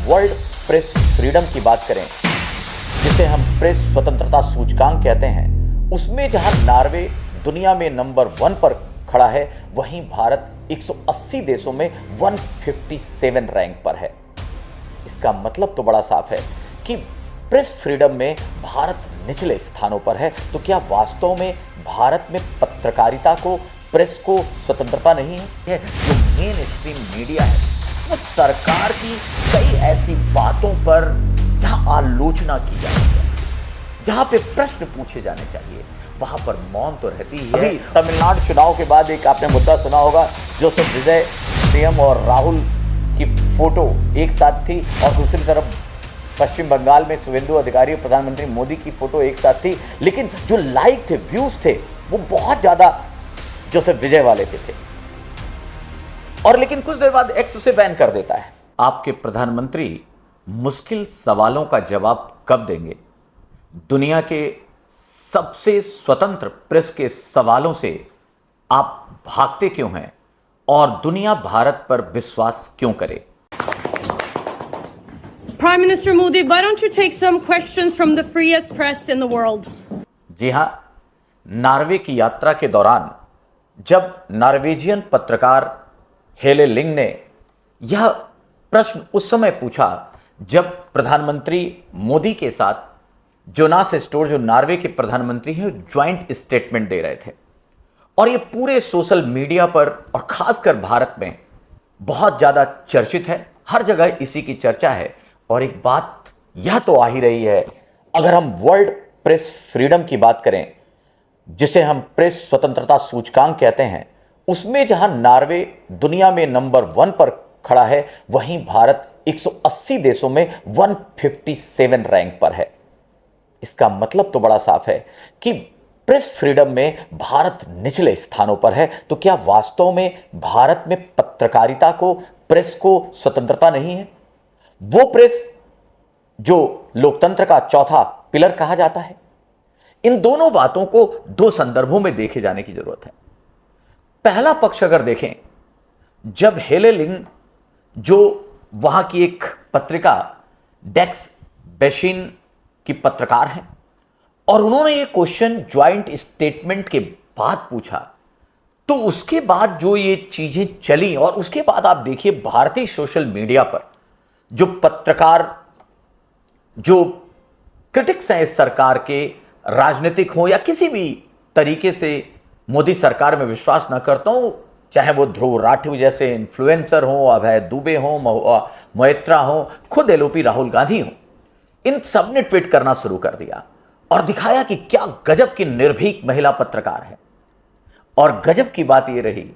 World press freedom की बात करें, जिसे हम प्रेस स्वतंत्रता सूचकांक कहते हैं, उसमें जहां नॉर्वे दुनिया में नंबर 1 पर खड़ा है, वहीं भारत 180 देशों में 157 रैंक पर है। इसका मतलब तो बड़ा साफ है कि प्रेस फ्रीडम में भारत निचले स्थानों पर है। तो क्या वास्तव में भारत में पत्रकारिता को, प्रेस को स्वतंत्रता नहीं है? जो मेन स्ट्रीम मीडिया है वो सरकार की कई ऐसी बातों पर जहां आलोचना की जाती है, जहां पे प्रश्न पूछे जाने चाहिए, वहां पर मौन तो रहती ही है। अभी तमिलनाडु चुनाव के बाद एक आपने मुद्दा सुना होगा, जोसेफ विजय, सीएम और राहुल की फोटो एक साथ थी, और दूसरी तरफ पश्चिम बंगाल में शुवेंदु अधिकारी और प्रधानमंत्री मोदी की फोटो एक साथ थी। लेकिन जो लाइक थे, व्यूज थे, वो बहुत ज्यादा जोसेफ विजय वाले थे। और लेकिन कुछ देर बाद एक्स उसे बैन कर देता है। आपके प्रधानमंत्री मुश्किल सवालों का जवाब कब देंगे? दुनिया के सबसे स्वतंत्र प्रेस के सवालों से आप भागते क्यों हैं, और दुनिया भारत पर विश्वास क्यों करे? Prime Minister Modi, why don't you take some questions from the freest press in the world? जी हां, नॉर्वे की यात्रा के दौरान जब नॉर्वेजियन पत्रकार हेले लिंग ने यह प्रश्न उस समय पूछा जब प्रधानमंत्री मोदी के साथ जोनास स्टोर, जो नॉर्वे के प्रधानमंत्री हैं, ज्वाइंट स्टेटमेंट दे रहे थे, और यह पूरे सोशल मीडिया पर और खासकर भारत में बहुत ज्यादा चर्चित है। हर जगह इसी की चर्चा है। और एक बात यह तो आ ही रही है, अगर हम वर्ल्ड प्रेस फ्रीडम की बात करें, जिसे हम प्रेस स्वतंत्रता सूचकांक कहते हैं, उसमें जहां नॉर्वे दुनिया में नंबर 1 पर खड़ा है, वहीं भारत 180 देशों में 157 रैंक पर है। इसका मतलब तो बड़ा साफ है कि प्रेस फ्रीडम में भारत निचले स्थानों पर है। तो क्या वास्तव में भारत में पत्रकारिता को, प्रेस को स्वतंत्रता नहीं है? वो प्रेस जो लोकतंत्र का चौथा पिलर कहा जाता है। इन दोनों बातों को दो संदर्भों में देखे जाने की जरूरत है। पहला पक्ष अगर देखें, जब हेले लिंग, जो वहां की एक पत्रिका डेक्स बेशिन की पत्रकार हैं, और उन्होंने ये क्वेश्चन ज्वाइंट स्टेटमेंट के बाद पूछा, तो उसके बाद जो ये चीजें चली, और उसके बाद आप देखिए भारतीय सोशल मीडिया पर जो पत्रकार, जो क्रिटिक्स हैं इस सरकार के, राजनीतिक हो या किसी भी तरीके से मोदी सरकार में विश्वास न करता हूं, चाहे वो ध्रुव राठौर जैसे इन्फ्लुएंसर हो, अभय दुबे हो, मोइत्रा हो, खुद एलओपी राहुल गांधी हो, इन सब ने ट्वीट करना शुरू कर दिया और दिखाया कि क्या गजब की निर्भीक महिला पत्रकार है। और गजब की बात यह रही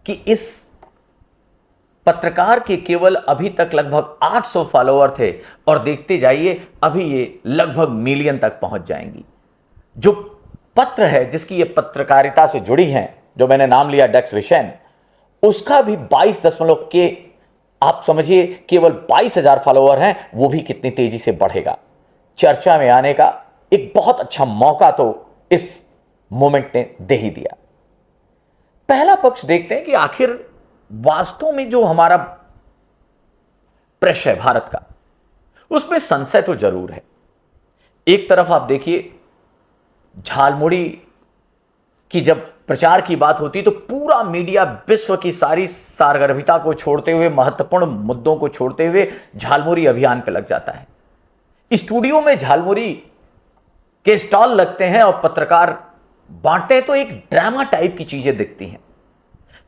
कि इस पत्रकार के केवल अभी तक लगभग 800 फॉलोअर थे, और देखते जाइए अभी ये लगभग मिलियन तक पहुंच जाएंगी। जो पत्र है जिसकी ये पत्रकारिता से जुड़ी हैं, जो मैंने नाम लिया डेक्स बेशिन, उसका भी 22 के, आप समझिए केवल 22,000 फॉलोअर हैं। वो भी कितनी तेजी से बढ़ेगा, चर्चा में आने का एक बहुत अच्छा मौका तो इस मोमेंट ने दे ही दिया। पहला पक्ष देखते हैं कि आखिर वास्तव में जो हमारा प्रेस है भारत का, उसमें संशय तो जरूर है। एक तरफ आप देखिए झालमुड़ी की जब प्रचार की बात होती तो पूरा मीडिया विश्व की सारी सारगर्भिता को छोड़ते हुए, महत्वपूर्ण मुद्दों को छोड़ते हुए झालमुड़ी अभियान पर लग जाता है। स्टूडियो में झालमुड़ी के स्टॉल लगते हैं और पत्रकार बांटते हैं, तो एक ड्रामा टाइप की चीजें दिखती हैं।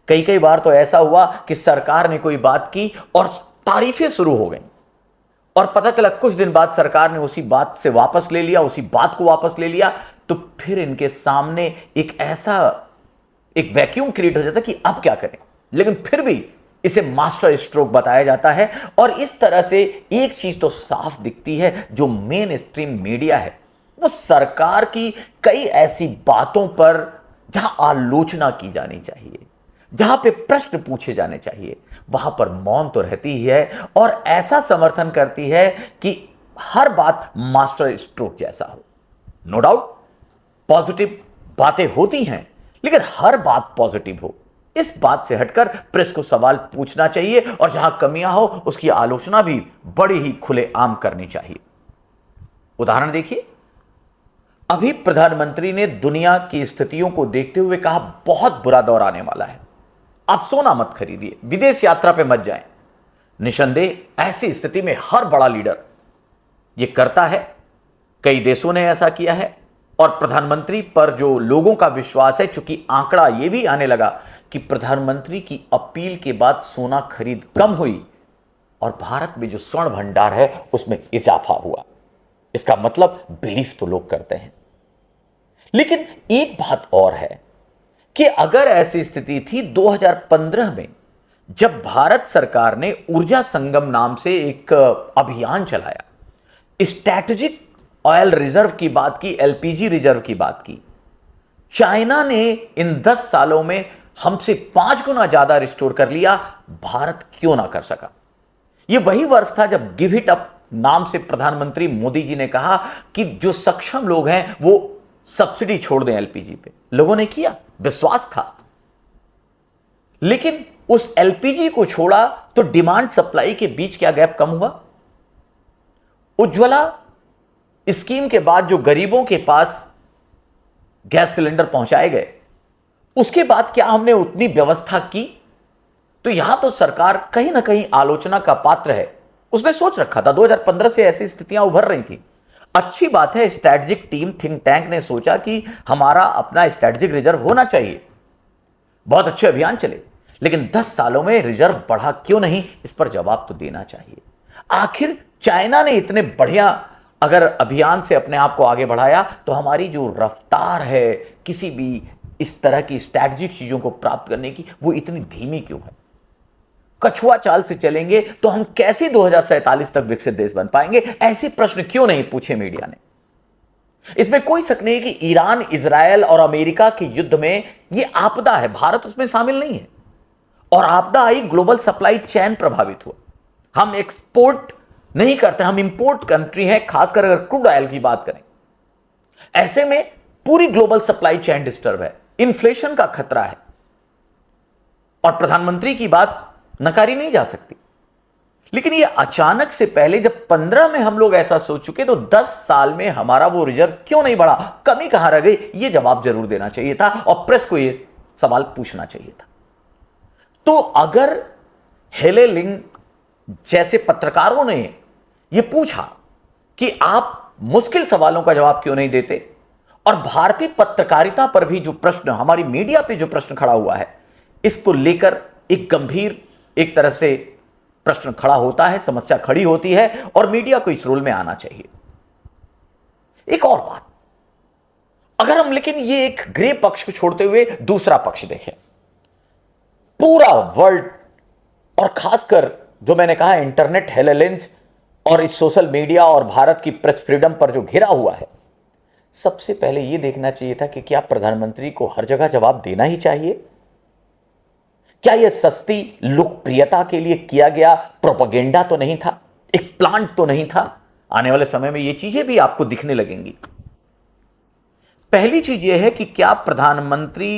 कई बार तो ऐसा हुआ कि सरकार ने कोई बात की और तारीफें शुरू हो गई, और पता चला कुछ दिन बाद सरकार ने उसी बात से वापस ले लिया, उसी बात को वापस ले लिया। तो फिर इनके सामने एक वैक्यूम क्रिएट हो जाता कि अब क्या करें, लेकिन फिर भी इसे मास्टर स्ट्रोक बताया जाता है। और इस तरह से एक चीज तो साफ दिखती है, जो मेन स्ट्रीम मीडिया है वो सरकार की कई ऐसी बातों पर जहां आलोचना की जानी चाहिए, जहां पे प्रश्न पूछे जाने चाहिए, वहां पर मौन तो रहती ही है, और ऐसा समर्थन करती है कि हर बात मास्टर स्ट्रोक जैसा हो। नो डाउट पॉजिटिव बातें होती हैं, लेकिन हर बात पॉजिटिव हो, इस बात से हटकर प्रेस को सवाल पूछना चाहिए और जहां कमियां हो उसकी आलोचना भी बड़ी ही खुलेआम करनी चाहिए। उदाहरण देखिए, अभी प्रधानमंत्री ने दुनिया की स्थितियों को देखते हुए कहा बहुत बुरा दौर आने वाला है, आप सोना मत खरीदिए, विदेश यात्रा पे मत जाएं। निसंदेह ऐसी स्थिति में हर बड़ा लीडर यह करता है, कई देशों ने ऐसा किया है और प्रधानमंत्री पर जो लोगों का विश्वास है, चूंकि आंकड़ा यह भी आने लगा कि प्रधानमंत्री की अपील के बाद सोना खरीद कम हुई और भारत में जो स्वर्ण भंडार है उसमें इजाफा हुआ। इसका मतलब बिलीफ तो लोग करते हैं। लेकिन एक बात और है कि अगर ऐसी स्थिति थी 2015 में, जब भारत सरकार ने ऊर्जा संगम नाम से एक अभियान चलाया, स्ट्रैटेजिक ऑयल रिजर्व की बात की, एलपीजी रिजर्व की बात की, चाइना ने इन 10 सालों में हमसे 5 गुना ज्यादा रिस्टोर कर लिया, भारत क्यों ना कर सका? यह वही वर्ष था जब गिव इट अप नाम से प्रधानमंत्री मोदी जी ने कहा कि जो सक्षम लोग हैं वो सब्सिडी छोड़ दें एलपीजी पे। लोगों ने किया, विश्वास था। लेकिन उस एलपीजी को छोड़ा तो डिमांड सप्लाई के बीच क्या गैप कम हुआ? उज्ज्वला स्कीम के बाद जो गरीबों के पास गैस सिलेंडर पहुंचाए गए, उसके बाद क्या हमने उतनी व्यवस्था की? तो यहां तो सरकार कहीं ना कहीं आलोचना का पात्र है। उसने सोच रखा था, 2015 से ऐसी स्थितियां उभर रही थी। अच्छी बात है, स्ट्रैटेजिक टीम थिंक टैंक ने सोचा कि हमारा अपना स्ट्रैटेजिक रिजर्व होना चाहिए, बहुत अच्छे अभियान चले। लेकिन 10 सालों में रिजर्व बढ़ा क्यों नहीं, इस पर जवाब तो देना चाहिए। आखिर चाइना ने इतने बढ़िया अगर अभियान से अपने आप को आगे बढ़ाया, तो हमारी जो रफ्तार है किसी भी इस तरह की स्ट्रैटेजिक चीजों को प्राप्त करने की, वो इतनी धीमी क्यों है? कछुआ चाल से चलेंगे तो हम कैसे 2047 तक विकसित देश बन पाएंगे? ऐसे प्रश्न क्यों नहीं पूछे मीडिया ने? इसमें कोई शक नहीं कि ईरान, इजरायल और अमेरिका के युद्ध में यह आपदा है, भारत उसमें शामिल नहीं है। और आपदा आई, ग्लोबल सप्लाई चेन प्रभावित हुआ। हम एक्सपोर्ट नहीं करते, हम इंपोर्ट कंट्री हैं, खासकर अगर क्रूड ऑयल की बात करें। ऐसे में पूरी ग्लोबल सप्लाई चेन डिस्टर्ब है, इन्फ्लेशन का खतरा है। और प्रधानमंत्री की बात नकारी नहीं जा सकती। लेकिन ये अचानक से पहले जब 15 में हम लोग ऐसा सोच चुके, तो 10 साल में हमारा वो रिजर्व क्यों नहीं बढ़ा, कमी कहां रह गई? ये जवाब जरूर देना चाहिए था और प्रेस को ये सवाल पूछना चाहिए था। तो अगर हेले लिंग जैसे पत्रकारों ने ये पूछा कि आप मुश्किल सवालों का जवाब क्यों नहीं देते, और भारतीय पत्रकारिता पर भी जो प्रश्न, हमारी मीडिया पे जो प्रश्न खड़ा हुआ है, इसको लेकर एक गंभीर एक तरह से प्रश्न खड़ा होता है, समस्या खड़ी होती है और मीडिया को इस रोल में आना चाहिए। एक और बात, अगर हम लेकिन ये एक ग्रे पक्ष को छोड़ते हुए दूसरा पक्ष देखें, पूरा वर्ल्ड और खासकर जो मैंने कहा इंटरनेट हेलेलेंस और इस सोशल मीडिया और भारत की प्रेस फ्रीडम पर जो घिरा हुआ है, सबसे पहले यह देखना चाहिए था कि क्या प्रधानमंत्री को हर जगह जवाब देना ही चाहिए? क्या यह सस्ती लोकप्रियता के लिए किया गया प्रोपेगेंडा तो नहीं था, एक प्लांट तो नहीं था? आने वाले समय में यह चीजें भी आपको दिखने लगेंगी। पहली चीज यह है कि क्या प्रधानमंत्री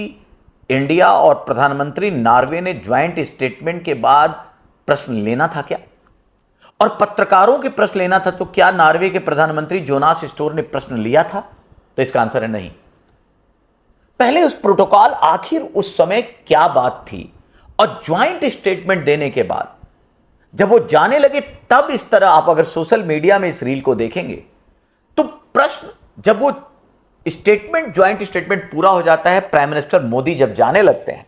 इंडिया और प्रधानमंत्री नॉर्वे ने ज्वाइंट स्टेटमेंट के बाद प्रश्न लेना था क्या? और पत्रकारों के प्रश्न लेना था, तो क्या नॉर्वे के प्रधानमंत्री जोनास स्टोर ने प्रश्न लिया था? तो इसका आंसर है नहीं। पहले उस प्रोटोकॉल, आखिर उस समय क्या बात थी, और ज्वाइंट स्टेटमेंट देने के बाद जब वो जाने लगे, तब इस तरह आप अगर सोशल मीडिया में इस रील को देखेंगे तो प्रश्न, जब वो स्टेटमेंट, ज्वाइंट स्टेटमेंट पूरा हो जाता है, प्राइम मिनिस्टर मोदी जब जाने लगते हैं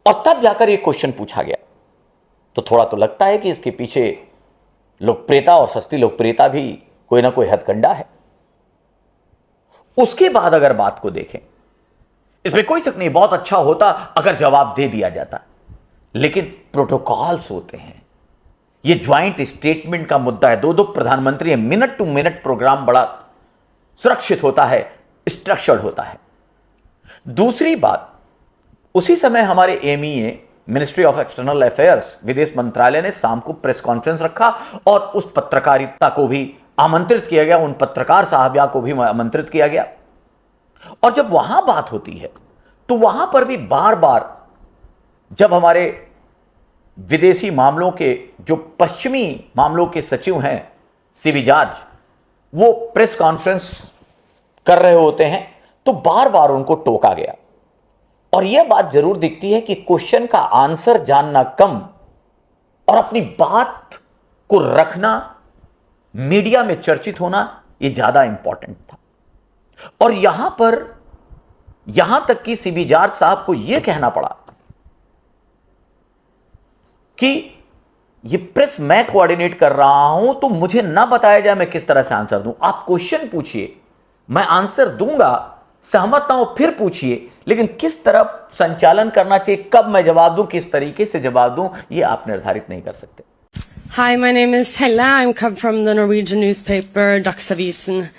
और तब जाकर ये क्वेश्चन पूछा गया, तो थोड़ा तो लगता है कि इसके पीछे लोकप्रियता और सस्ती लोकप्रियता भी कोई ना कोई हथकंडा है। उसके बाद अगर बात को देखें, इसमें कोई शक नहीं, बहुत अच्छा होता अगर जवाब दे दिया जाता, लेकिन प्रोटोकॉल्स होते हैं। यह ज्वाइंट स्टेटमेंट का मुद्दा है, दो प्रधानमंत्री, मिनट टू मिनट प्रोग्राम बड़ा सुरक्षित होता है, स्ट्रक्चर्ड होता है। दूसरी बात, उसी समय हमारे MEA, ministry of external affairs, विदेश मंत्रालय ने शाम को प्रेस कॉन्फ्रेंस रखा और उस पत्रकारिता को भी आमंत्रित किया गया, उन पत्रकार साहबिया को भी आमंत्रित किया गया। और जब वहां बात होती है तो वहां पर भी बार बार जब हमारे विदेशी मामलों के जो पश्चिमी मामलों के सचिव हैं सीबी जॉर्ज, वो प्रेस कॉन्फ्रेंस कर रहे होते हैं तो बार बार उनको टोका गया। और यह बात जरूर दिखती है कि क्वेश्चन का आंसर जानना कम और अपनी बात को रखना, मीडिया में चर्चित होना, यह ज्यादा इंपॉर्टेंट था। और यहां तक कि सीबी जॉर्ज साहब को यह कहना पड़ा कि ये प्रेस मैं कोऑर्डिनेट कर रहा हूं, तो मुझे ना बताया जाए मैं किस तरह से आंसर दूं। आप क्वेश्चन पूछिए, मैं आंसर दूंगा, सहमत ना हो फिर पूछिए, लेकिन किस तरह संचालन करना चाहिए, कब मैं जवाब दूं, किस तरीके से जवाब दूं, ये आप निर्धारित नहीं कर सकते। Hi, my name is Hella. I'm come from the Norwegian newspaper Dagsavisen.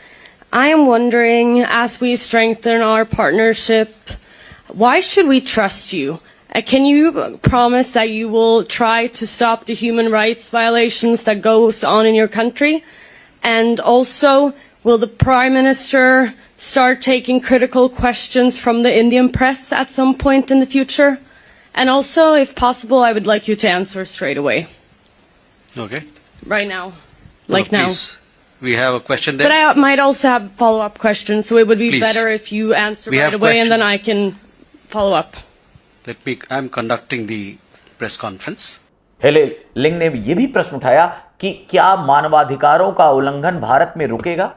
I am wondering, as we strengthen our partnership, why should we trust you? Can you promise that you will try to stop the human rights violations that goes on in your country? And also, will the Prime Minister start taking critical questions from the Indian press at some point in the future? And also, if possible, I would like you to answer straight away. Okay. Right now. Like now. Please, we have a question there. But I might also have follow-up questions, so it would be Please. better if you answer We right have away and then question. I can follow up. I'm conducting the press conference. हेले लिंग ने यह भी प्रश्न उठाया कि क्या मानवाधिकारों का उल्लंघन भारत में रुकेगा,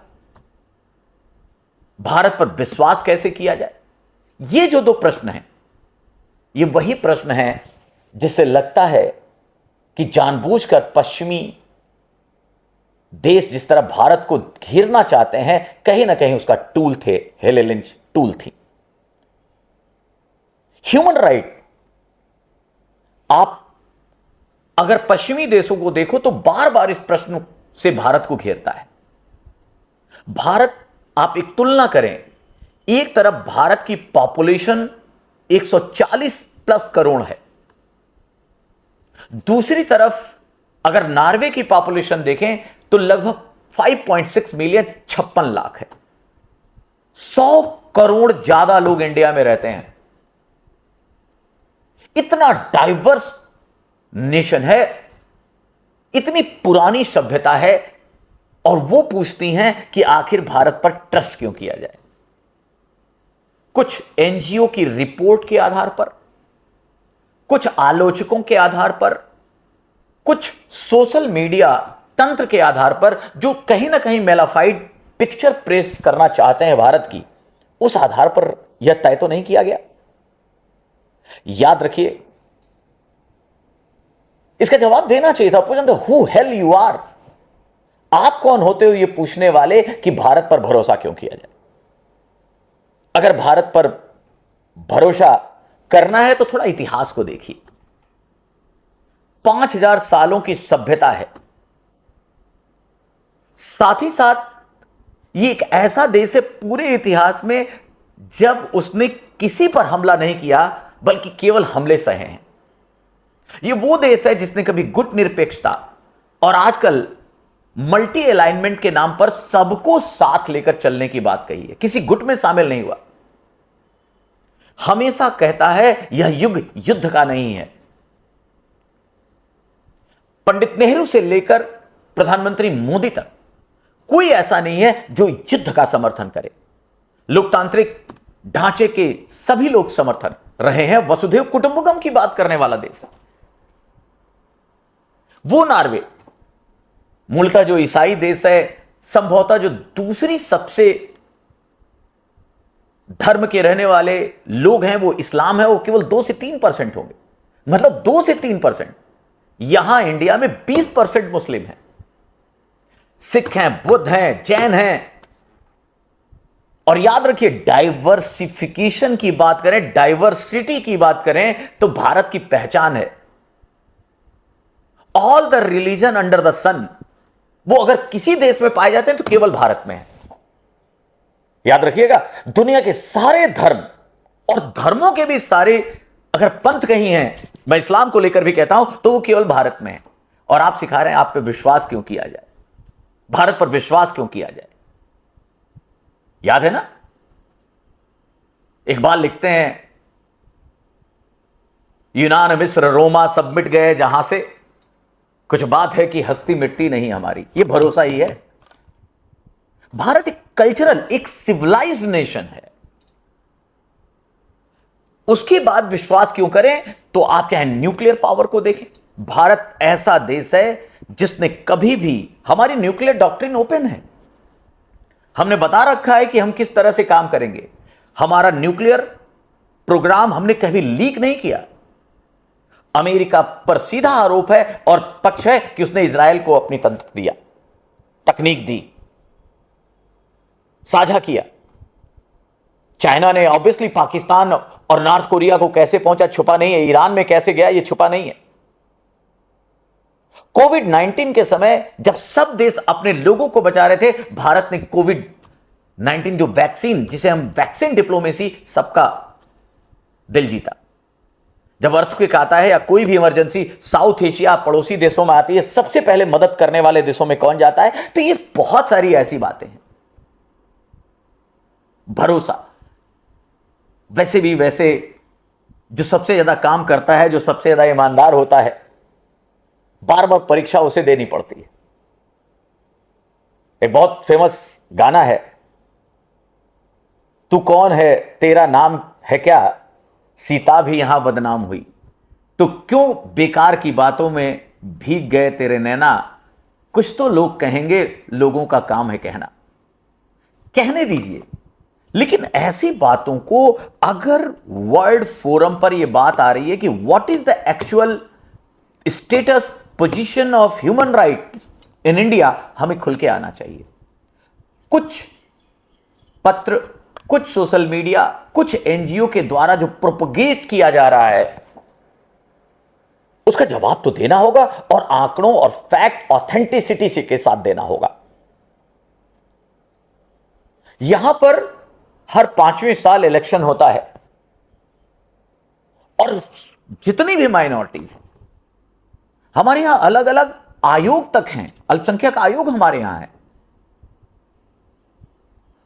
भारत पर विश्वास कैसे किया जाए। ये जो दो प्रश्न हैं, ये वही प्रश्न हैं जिससे लगता है कि जानबूझकर पश्चिमी देश जिस तरह भारत को घेरना चाहते हैं, कहीं ना कहीं उसका टूल थे, हेले लिंच टूल थी। ह्यूमन राइट, आप अगर पश्चिमी देशों को देखो तो बार बार इस प्रश्न से भारत को घेरता है। भारत, आप एक तुलना करें, एक तरफ भारत की पॉपुलेशन 140 प्लस करोड़ है, दूसरी तरफ अगर नॉर्वे की पॉपुलेशन देखें तो लगभग 5.6 मिलियन, 56 लाख है। 100 करोड़ ज्यादा लोग इंडिया में रहते हैं। इतना डाइवर्स नेशन है, इतनी पुरानी सभ्यता है, और वो पूछती हैं कि आखिर भारत पर ट्रस्ट क्यों किया जाए। कुछ एनजीओ की रिपोर्ट के आधार पर, कुछ आलोचकों के आधार पर, कुछ सोशल मीडिया तंत्र के आधार पर, जो कहीं ना कहीं मेलाफाइड पिक्चर प्रेस करना चाहते हैं भारत की, उस आधार पर यह तय तो नहीं किया गया। याद रखिए, इसका जवाब देना चाहिए था। पूछते हु हेल यू आर, आप कौन होते हो ये पूछने वाले कि भारत पर भरोसा क्यों किया जाए। अगर भारत पर भरोसा करना है तो थोड़ा इतिहास को देखिए। 5000 सालों की सभ्यता है, साथ ही साथ ये एक ऐसा देश है पूरे इतिहास में जब उसने किसी पर हमला नहीं किया, बल्कि केवल हमले सहे हैं। ये वो देश है जिसने कभी गुट निरपेक्षता और आजकल मल्टी अलाइनमेंट के नाम पर सबको साथ लेकर चलने की बात कही है, किसी गुट में शामिल नहीं हुआ। हमेशा कहता है यह युग युद्ध का नहीं है। पंडित नेहरू से लेकर प्रधानमंत्री मोदी तक कोई ऐसा नहीं है जो युद्ध का समर्थन करे। लोकतांत्रिक ढांचे के सभी लोग समर्थन रहे हैं। वसुधैव कुटुंबकम की बात करने वाला देश है वो नॉर्वे, मूलतः जो ईसाई देश है, संभवतः जो दूसरी सबसे धर्म के रहने वाले लोग हैं वो इस्लाम है, वो केवल 2 से 3% होंगे। मतलब 2 से 3%। यहां इंडिया में 20% मुस्लिम हैं, सिख हैं, बुद्ध हैं, जैन हैं। और याद रखिए, डाइवर्सिफिकेशन की बात करें, डाइवर्सिटी की बात करें, तो भारत की पहचान है all the religion under the sun. वो अगर किसी देश में पाए जाते हैं तो केवल भारत में है। याद रखिएगा, दुनिया के सारे धर्म और धर्मों के भी सारे अगर पंथ कहीं हैं, मैं इस्लाम को लेकर भी कहता हूं, तो वो केवल भारत में है। और आप सिखा रहे हैं आप पे विश्वास क्यों किया जाए, भारत पर विश्वास क्यों किया जाए। याद है ना, इकबाल लिखते हैं यूनान, मिस्र, रोमा सब मिट गए जहां से, कुछ बात है कि हस्ती मिटती नहीं हमारी। ये भरोसा ही है। भारत एक कल्चरल, एक सिविलाइज्ड नेशन है। उसके बाद विश्वास क्यों करें? तो आप चाहे न्यूक्लियर पावर को देखें, भारत ऐसा देश है जिसने कभी भी, हमारी न्यूक्लियर डॉक्ट्रिन ओपन है। हमने बता रखा है कि हम किस तरह से काम करेंगे। हमारा न्यूक्लियर प्रोग्राम हमने कभी लीक नहीं किया। अमेरिका पर सीधा आरोप है और पक्ष है कि उसने इजराइल को अपनी तंत्र दिया, तकनीक दी, साझा किया। चाइना ने ऑब्वियसली पाकिस्तान और नॉर्थ कोरिया को कैसे पहुंचा छुपा नहीं है, ईरान में कैसे गया ये छुपा नहीं है। कोविड-19 के समय जब सब देश अपने लोगों को बचा रहे थे, भारत ने कोविड-19 जो वैक्सीन, जिसे हम वैक्सीन डिप्लोमेसी, सबका दिल जीता। जब अर्थक्वेक आता है या कोई भी इमरजेंसी साउथ एशिया पड़ोसी देशों में आती है, सबसे पहले मदद करने वाले देशों में कौन जाता है? तो ये बहुत सारी ऐसी बातें हैं। भरोसा, वैसे भी वैसे जो सबसे ज्यादा काम करता है, जो सबसे ज्यादा ईमानदार होता है, बार बार परीक्षा उसे देनी पड़ती है। एक बहुत फेमस गाना है, तू कौन है, तेरा नाम है क्या, सीता भी यहां बदनाम हुई, तो क्यों बेकार की बातों में भीग गए तेरे नैना, कुछ तो लोग कहेंगे, लोगों का काम है कहना। कहने दीजिए, लेकिन ऐसी बातों को अगर वर्ल्ड फोरम पर यह बात आ रही है कि what is the actual status position of human rights in India, हमें खुल के आना चाहिए। कुछ पत्र, कुछ सोशल मीडिया, कुछ एनजीओ के द्वारा जो प्रोपगेट किया जा रहा है, उसका जवाब तो देना होगा और आंकड़ों और फैक्ट ऑथेंटिसिटी से के साथ देना होगा। यहां पर हर 5वें साल इलेक्शन होता है और जितनी भी माइनॉरिटीज हैं, हमारे यहां अलग अलग आयोग तक हैं, अल्पसंख्यक आयोग हमारे यहां है।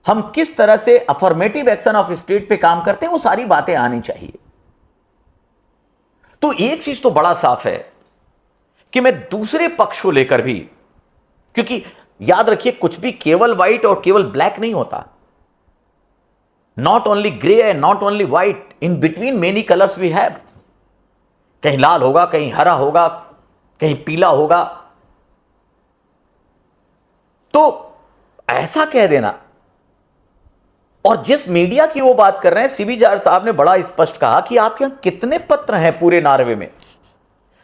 हम किस तरह से अफर्मेटिव एक्शन ऑफ स्टेट पे काम करते हैं, वो सारी बातें आनी चाहिए। तो एक चीज तो बड़ा साफ है कि मैं दूसरे पक्ष को लेकर भी, क्योंकि याद रखिए कुछ भी केवल व्हाइट और केवल ब्लैक नहीं होता, not only grey and not only white, in between many colours we have. कहीं लाल होगा, कहीं हरा होगा, कहीं पीला होगा। तो ऐसा कह देना, और जिस मीडिया की वो बात कर रहे हैं, सीबी जार साहब ने बड़ा स्पष्ट कहा कि आपके यहां कितने पत्र हैं पूरे नॉर्वे में।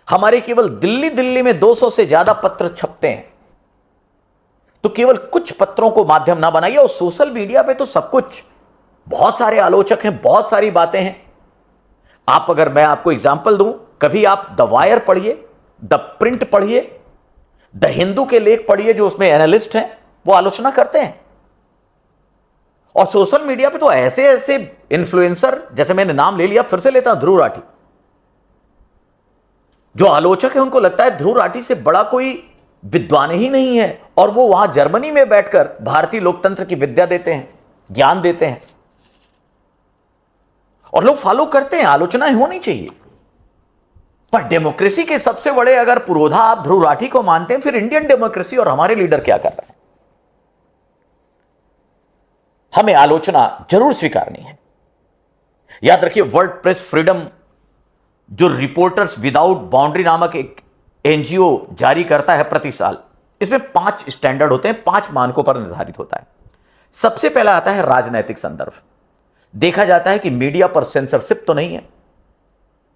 हमारे केवल दिल्ली में 200 से ज्यादा पत्र छपते हैं, तो केवल कुछ पत्रों को माध्यम ना बनाइए। और सोशल मीडिया पे तो सब कुछ, बहुत सारे आलोचक हैं, बहुत सारी बातें हैं। आप, अगर मैं आपको एग्जाम्पल दूं, कभी आप द वायर पढ़िए, द प्रिंट पढ़िए, द हिंदू के लेख पढ़िए, जो उसमें एनालिस्ट हैं वो आलोचना करते हैं। और सोशल मीडिया पे तो ऐसे ऐसे इन्फ्लुएंसर, जैसे मैंने नाम ले लिया, फिर से लेता हूं, ध्रुव राठी, जो आलोचक है, उनको लगता है ध्रुव राठी से बड़ा कोई विद्वान ही नहीं है, और वो वहां जर्मनी में बैठकर भारतीय लोकतंत्र की विद्या देते हैं, ज्ञान देते हैं, और लोग फॉलो करते हैं। आलोचनाएं होनी चाहिए, पर डेमोक्रेसी के सबसे बड़े अगर पुरोधा आप ध्रुव राठी को मानते हैं, फिर इंडियन डेमोक्रेसी और हमारे लीडर क्या कर रहे हैं? हमें आलोचना जरूर स्वीकारनी है। याद रखिए, वर्ल्ड प्रेस फ्रीडम जो रिपोर्टर्स विदाउट बाउंड्री नामक एक एनजीओ जारी करता है प्रति साल, इसमें 5 स्टैंडर्ड होते हैं, 5 मानकों पर निर्धारित होता है। सबसे पहला आता है राजनैतिक संदर्भ। देखा जाता है कि मीडिया पर सेंसरशिप तो नहीं है,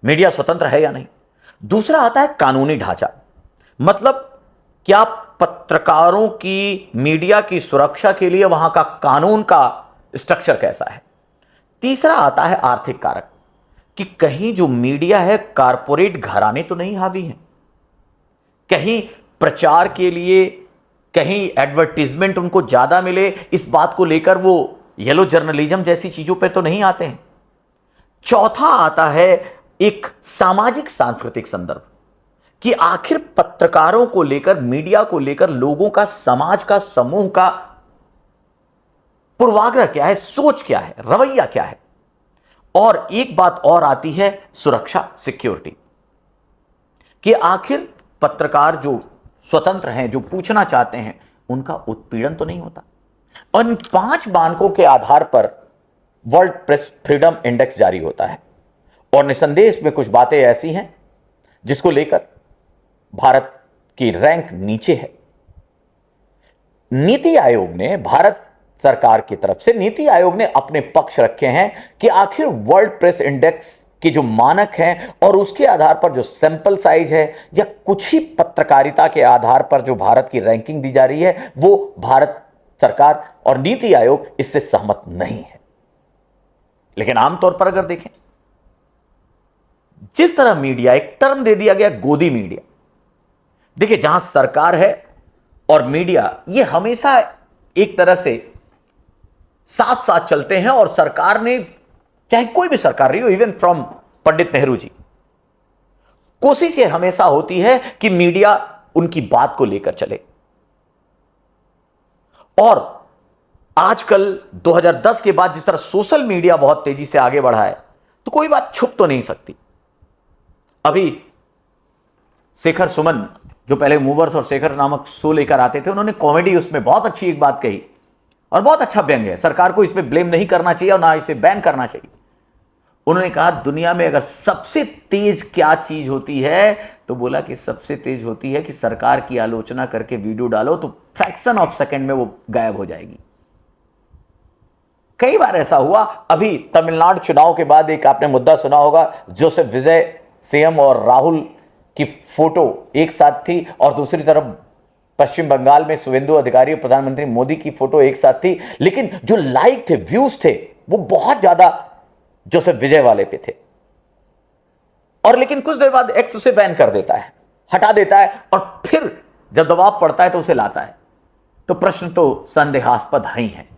मीडिया स्वतंत्र है या नहीं। दूसरा आता है कानूनी ढांचा, मतलब क्या पत्रकारों की, मीडिया की सुरक्षा के लिए वहां का कानून का स्ट्रक्चर कैसा है। तीसरा आता है आर्थिक कारक, कि कहीं जो मीडिया है कारपोरेट घराने तो नहीं हावी हैं, कहीं प्रचार के लिए, कहीं एडवर्टीजमेंट उनको ज्यादा मिले, इस बात को लेकर वो येलो जर्नलिज्म जैसी चीजों पर तो नहीं आते हैं। चौथा आता है एक सामाजिक सांस्कृतिक संदर्भ, कि आखिर पत्रकारों को लेकर, मीडिया को लेकर लोगों का, समाज का, समूह का पूर्वाग्रह क्या है, सोच क्या है, रवैया क्या है। और एक बात और आती है सुरक्षा, सिक्योरिटी, कि आखिर पत्रकार जो स्वतंत्र हैं, जो पूछना चाहते हैं, उनका उत्पीड़न तो नहीं होता। और इन 5 मानकों के आधार पर वर्ल्ड प्रेस फ्रीडम इंडेक्स जारी होता है और निसंदेह इसमें कुछ बातें ऐसी हैं जिसको लेकर भारत की रैंक नीचे है। नीति आयोग ने, भारत सरकार की तरफ से नीति आयोग ने अपने पक्ष रखे हैं कि आखिर वर्ल्ड प्रेस इंडेक्स के जो मानक हैं और उसके आधार पर जो सैंपल साइज है या कुछ ही पत्रकारिता के आधार पर जो भारत की रैंकिंग दी जा रही है, वो भारत सरकार और नीति आयोग इससे सहमत नहीं है। लेकिन आमतौर पर अगर देखें, जिस तरह मीडिया, एक टर्म दे दिया गया गोदी मीडिया, देखिए जहां सरकार है और मीडिया, ये हमेशा एक तरह से साथ साथ चलते हैं। और सरकार ने, चाहे कोई भी सरकार रही हो, इवन फ्रॉम पंडित नेहरू जी, कोशिश ये हमेशा होती है कि मीडिया उनकी बात को लेकर चले। और आजकल 2010 के बाद जिस तरह सोशल मीडिया बहुत तेजी से आगे बढ़ा है, तो कोई बात छुप तो नहीं सकती। अभी शेखर सुमन, जो पहले मूवर्स और शेखर नामक शो लेकर आते थे, उन्होंने कॉमेडी उसमें बहुत अच्छी एक बात कही और बहुत अच्छा व्यंग है। सरकार को इसमें ब्लेम नहीं करना चाहिए और ना इसे बैन करना चाहिए। उन्होंने कहा, दुनिया में अगर सबसे तेज क्या चीज होती है, तो बोला कि सबसे तेज होती है कि सरकार की आलोचना करके वीडियो डालो तो फ्रैक्शन ऑफ सेकंड में वो गायब हो जाएगी। कई बार ऐसा हुआ। अभी तमिलनाडु चुनाव के बाद एक आपने मुद्दा सुना होगा, जोसेफ विजय, सीएम और राहुल की फोटो एक साथ थी और दूसरी तरफ पश्चिम बंगाल में शुवेंदु अधिकारी और प्रधानमंत्री मोदी की फोटो एक साथ थी, लेकिन जो लाइक थे, व्यूज थे, वो बहुत ज्यादा जोसेफ विजय वाले पे थे। और लेकिन कुछ देर बाद एक्स उसे बैन कर देता है, हटा देता है, और फिर जब दबाव पड़ता है तो उसे लाता है। तो प्रश्न तो संदेहास्पद ही है।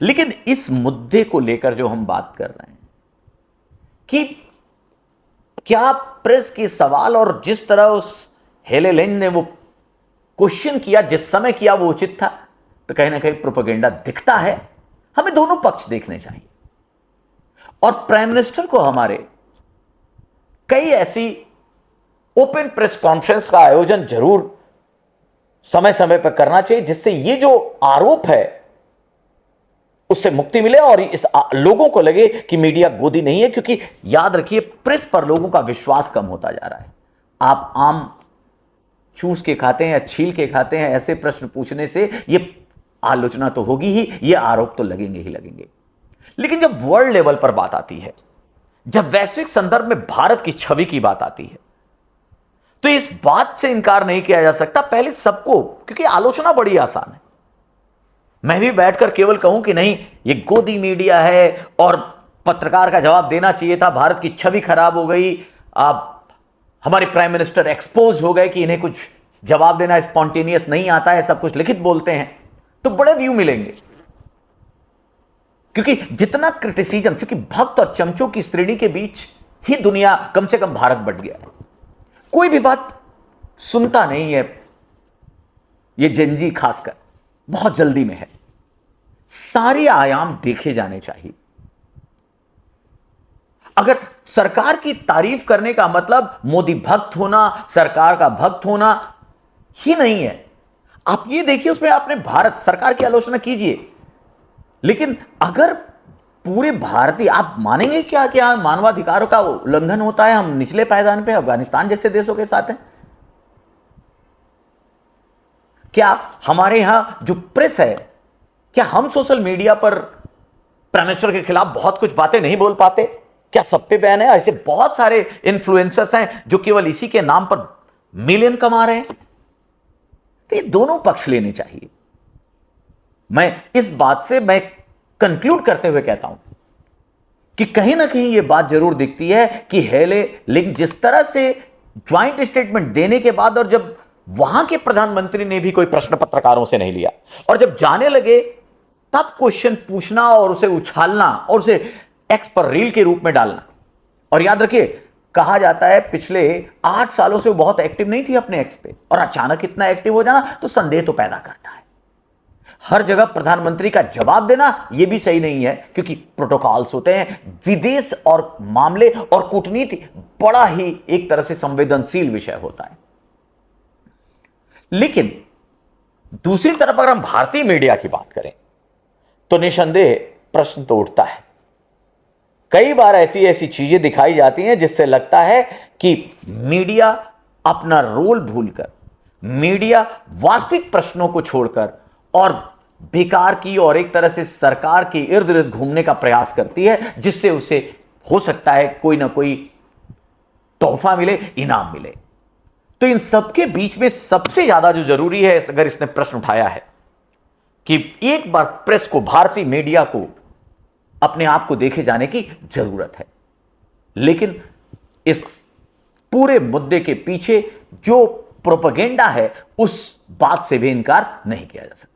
लेकिन इस मुद्दे को लेकर जो हम बात कर रहे हैं कि क्या प्रेस के सवाल और जिस तरह उस हेले लिंग ने वो क्वेश्चन किया, जिस समय किया, वो उचित था, तो कहीं ना कहीं प्रोपेगेंडा दिखता है। हमें दोनों पक्ष देखने चाहिए। और प्राइम मिनिस्टर को हमारे कई ऐसी ओपन प्रेस कॉन्फ्रेंस का आयोजन जरूर समय समय पर करना चाहिए, जिससे ये जो आरोप है उससे मुक्ति मिले और इस लोगों को लगे कि मीडिया गोदी नहीं है। क्योंकि याद रखिए, प्रेस पर लोगों का विश्वास कम होता जा रहा है। आप आम चूस के खाते हैं या छील के खाते हैं, ऐसे प्रश्न पूछने से ये आलोचना तो होगी ही, ये आरोप तो लगेंगे ही लगेंगे। लेकिन जब वर्ल्ड लेवल पर बात आती है, जब वैश्विक संदर्भ में भारत की छवि की बात आती है, तो इस बात से इनकार नहीं किया जा सकता पहले सबको, क्योंकि आलोचना बड़ी आसान है। मैं भी बैठकर केवल कहूं कि नहीं, ये गोदी मीडिया है और पत्रकार का जवाब देना चाहिए था, भारत की छवि खराब हो गई, आप हमारे प्राइम मिनिस्टर एक्सपोज हो गए कि इन्हें कुछ जवाब देना स्पॉन्टेनियस नहीं आता है, सब कुछ लिखित बोलते हैं, तो बड़े व्यू मिलेंगे। क्योंकि जितना क्रिटिसिज्म, क्योंकि भक्त और चमचों की श्रेणी के बीच ही दुनिया, कम से कम भारत बट गया है। कोई भी बात सुनता नहीं है, ये जेनजी खासकर बहुत जल्दी में है। सारे आयाम देखे जाने चाहिए। अगर सरकार की तारीफ करने का मतलब मोदी भक्त होना, सरकार का भक्त होना ही नहीं है। आप ये देखिए, उसमें आपने भारत सरकार की आलोचना कीजिए, लेकिन अगर पूरे भारतीय, आप मानेंगे क्या कि मानवाधिकारों का उल्लंघन होता है? हम निचले पायदान पे अफगानिस्तान जैसे देशों के साथ हैं। क्या हमारे यहां जो प्रेस है, क्या हम सोशल मीडिया पर प्राइम मिनिस्टर के खिलाफ बहुत कुछ बातें नहीं बोल पाते? क्या सब पे बैन है? ऐसे बहुत सारे इन्फ्लुएंसर्स हैं जो केवल इसी के नाम पर मिलियन कमा रहे हैं। तो ये दोनों पक्ष लेने चाहिए। मैं इस बात से मैं कंक्लूड करते हुए कहता हूं कि कहीं ना कहीं यह बात जरूर दिखती है कि हेले लिंग जिस तरह से ज्वाइंट स्टेटमेंट देने के बाद, और जब वहां के प्रधानमंत्री ने भी कोई प्रश्न पत्रकारों से नहीं लिया, और जब जाने लगे तब क्वेश्चन पूछना और उसे उछालना और उसे एक्स पर रील के रूप में डालना। और याद रखिए, कहा जाता है पिछले 8 सालों से वो बहुत एक्टिव नहीं थी अपने एक्स पे, और अचानक इतना एक्टिव हो जाना तो संदेह तो पैदा करता है। हर जगह प्रधानमंत्री का जवाब देना यह भी सही नहीं है, क्योंकि प्रोटोकॉल्स होते हैं। विदेश और मामले और कूटनीति बड़ा ही एक तरह से संवेदनशील विषय होता है। लेकिन दूसरी तरफ अगर हम भारतीय मीडिया की बात करें तो निसंदेह प्रश्न तो उठता है। कई बार ऐसी ऐसी चीजें दिखाई जाती हैं जिससे लगता है कि मीडिया अपना रोल भूलकर, मीडिया वास्तविक प्रश्नों को छोड़कर और बेकार की और एक तरह से सरकार के इर्द गिर्द घूमने का प्रयास करती है, जिससे उसे हो सकता है कोई ना कोई तोहफा मिले, इनाम मिले। तो इन सबके बीच में सबसे ज्यादा जो जरूरी है, अगर इसने प्रश्न उठाया है कि एक बार प्रेस को, भारतीय मीडिया को अपने आप को देखे जाने की जरूरत है। लेकिन इस पूरे मुद्दे के पीछे जो प्रोपेगेंडा है, उस बात से भी इनकार नहीं किया जा सकता।